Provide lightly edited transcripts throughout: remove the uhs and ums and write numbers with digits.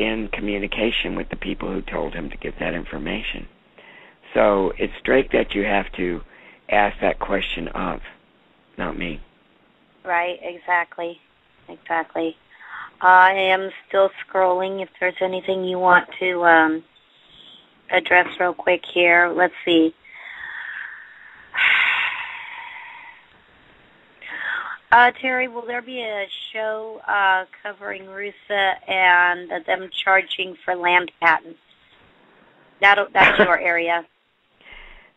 in communication with the people who told him to get that information. So it's Drake that you have to ask that question of, not me. Right, exactly. Exactly. I am still scrolling. If there's anything you want to address real quick here, let's see. Teri, will there be a show covering RuSA and them charging for land patents? That's your area.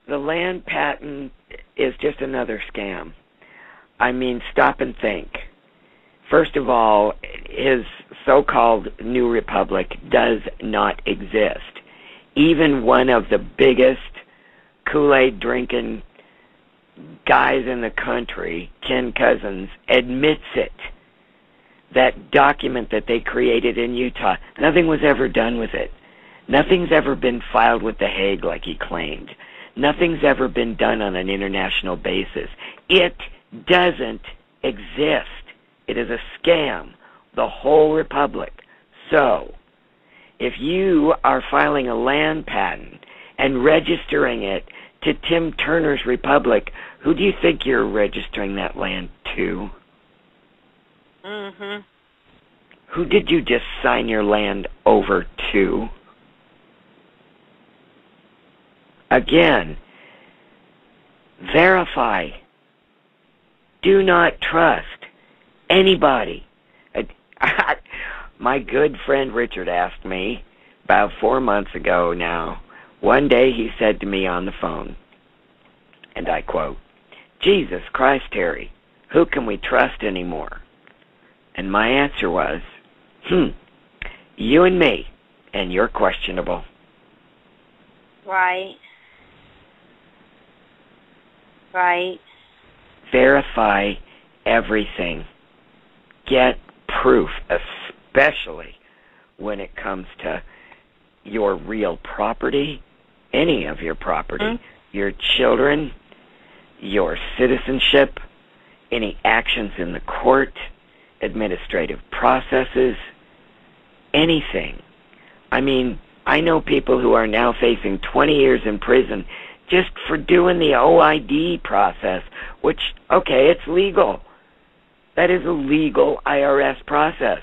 The land patent is just another scam. I mean, stop and think. First of all, his so-called New Republic does not exist. Even one of the biggest Kool-Aid drinking guys in the country, Ken Cousins, admits it. That document that they created in Utah, nothing was ever done with it. Nothing's ever been filed with The Hague like he claimed. Nothing's ever been done on an international basis. It doesn't exist. It is a scam, the whole republic. So, if you are filing a land patent and registering it to Tim Turner's republic, who do you think you're registering that land to? Mm-hmm. Who did you just sign your land over to? Again, verify. Do not trust anybody. My good friend Richard asked me about 4 months ago now. One day he said to me on the phone, and I quote, "Jesus Christ, Teri, who can we trust anymore?" And my answer was, you and me, and you're questionable. Right. Right. Verify everything. Get proof, especially when it comes to your real property, any of your property, your children, your citizenship, any actions in the court, administrative processes, anything. I mean, I know people who are now facing 20 years in prison just for doing the OID process, which, okay, it's legal. That is a legal IRS process.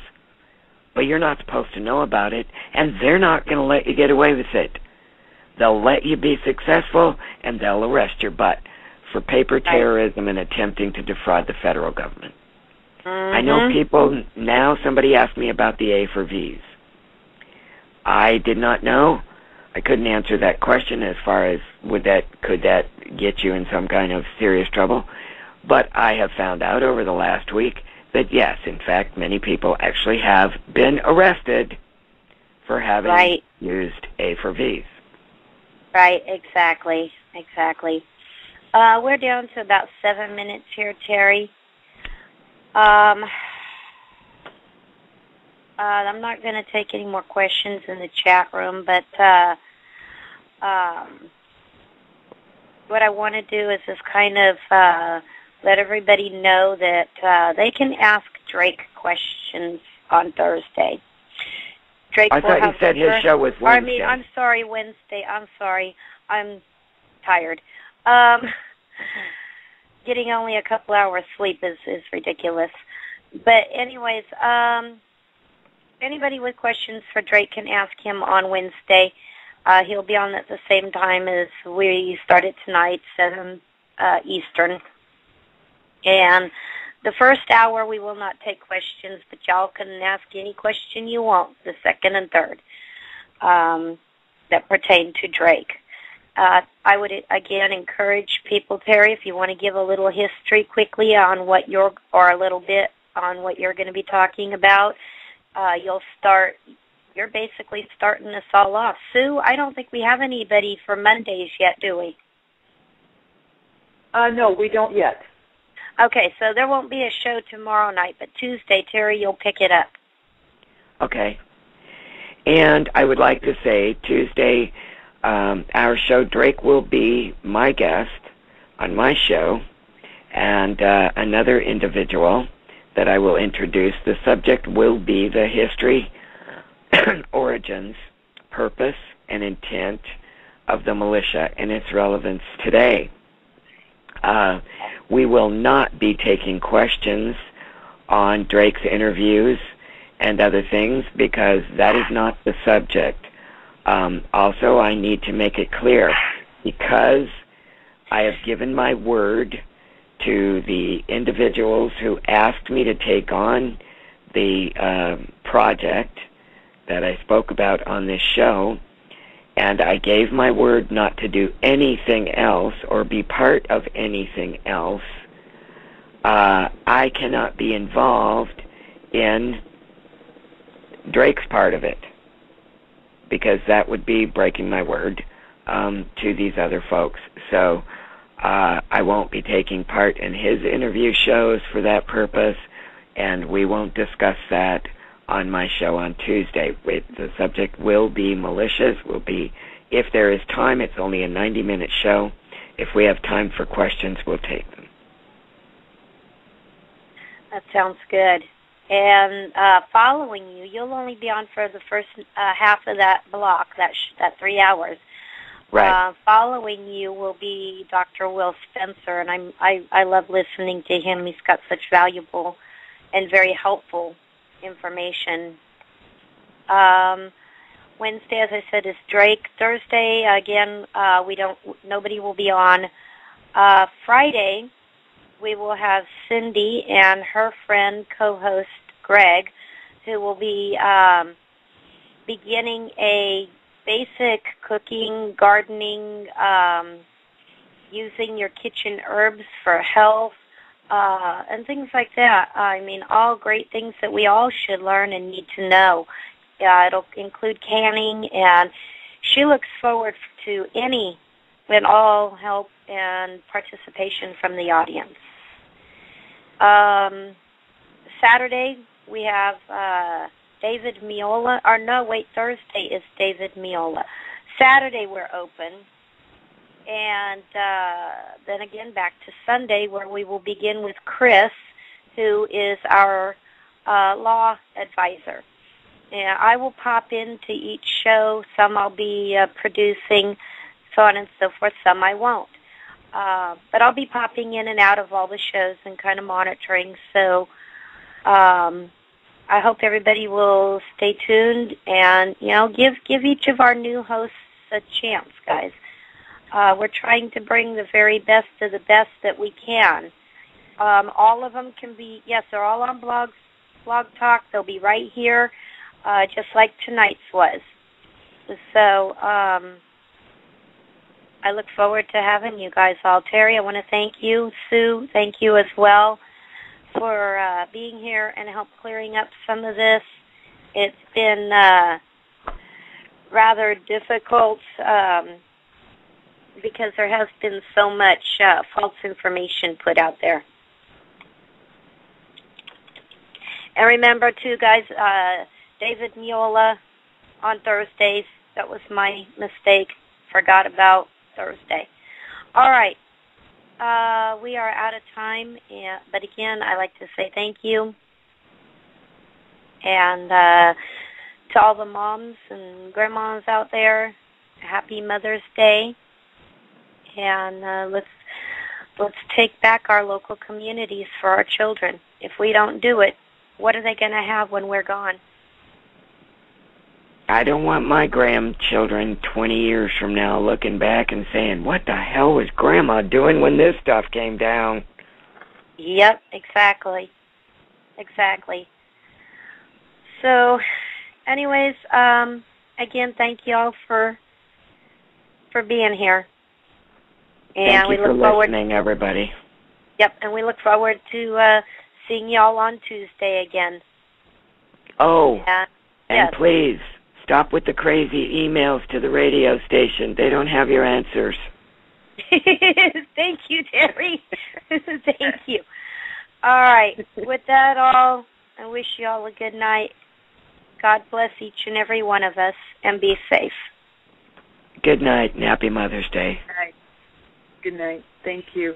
But you're not supposed to know about it, and they're not going to let you get away with it. They'll let you be successful, and they'll arrest your butt for paper terrorism and attempting to defraud the federal government. I know people, now somebody asked me about the A for Vs. I did not know. I couldn't answer that question as far as could that get you in some kind of serious trouble. But I have found out over the last week that yes, in fact, many people actually have been arrested for having used A for Vs. Right, exactly. We're down to about 7 minutes here, Teri. I'm not going to take any more questions in the chat room, but what I want to do is just kind of let everybody know that they can ask Drake questions on Thursday. Drake I thought you said his show was Wednesday. I'm sorry, Wednesday. I'm sorry. I'm tired. Getting only a couple hours sleep is ridiculous. But anyways, anybody with questions for Drake can ask him on Wednesday. He'll be on at the same time as we started tonight, 7 Eastern. And the first hour we will not take questions, but y'all can ask any question you want, the second and third, that pertain to Drake. I would, again, encourage people, Teri, if you want to give a little history quickly on what you're going to be talking about, you're basically starting us all off. Sue, I don't think we have anybody for Mondays yet, do we? No, we don't yet. Okay, so there won't be a show tomorrow night, but Tuesday, Teri, you'll pick it up. Okay. And I would like to say Tuesday, our show, Drake will be my guest on my show, and another individual that I will introduce. The subject will be the history origins, purpose, and intent of the militia and its relevance today. We will not be taking questions on Drake's interviews and other things because that is not the subject. Also, I need to make it clear, because I have given my word to the individuals who asked me to take on the project that I spoke about on this show, and I gave my word not to do anything else or be part of anything else. I cannot be involved in Drake's part of it, because that would be breaking my word to these other folks. So I won't be taking part in his interview shows for that purpose, and we won't discuss that on my show on Tuesday. The subject will be militias. If there is time, it's only a 90-minute show. If we have time for questions, we'll take them. That sounds good. And following you, you'll only be on for the first half of that block, that 3 hours. Right. Following you will be Dr. Will Spencer, and I love listening to him. He's got such valuable and very helpful information. Wednesday, as I said, is Drake. Thursday, again, nobody will be on. Friday, we will have Cindy and her friend, co-host Greg, who will be beginning a basic cooking, gardening, using your kitchen herbs for health, and things like that. I mean, all great things that we all should learn and need to know. It'll include canning, and she looks forward to any and all help and participation from the audience. Saturday, we have David Miola. Thursday is David Miola. Saturday, we're open. And then again, back to Sunday, where we will begin with Chris, who is our law advisor. And I will pop into each show. Some I'll be producing, so on and so forth. Some I won't. But I'll be popping in and out of all the shows and kind of monitoring. So I hope everybody will stay tuned and, give each of our new hosts a chance, guys. We're trying to bring the very best of the best that we can. All of them can be, they're all on Blog Talk. They'll be right here, just like tonight's was. So I look forward to having you guys all. Teri, I want to thank you. Sue, thank you as well for being here and help clearing up some of this. It's been rather difficult because there has been so much false information put out there. And remember, too, guys, David Miola on Thursdays. That was my mistake. Forgot about Thursday. All right. We are out of time. But again, I like to say thank you. And to all the moms and grandmas out there, happy Mother's Day. And let's take back our local communities for our children. If we don't do it, what are they going to have when we're gone? I don't want my grandchildren 20 years from now looking back and saying, what the hell was Grandma doing when this stuff came down? Yep, exactly. Exactly. So, anyways, again, thank you all for being here. And Thank you for listening, everybody. Yep, and we look forward to seeing you all on Tuesday again. Oh, and yes. Please, stop with the crazy emails to the radio station. They don't have your answers. Thank you, Teri. Thank you. All right, with that all, I wish you all a good night. God bless each and every one of us, and be safe. Good night, and happy Mother's Day. All right. Good night. Thank you.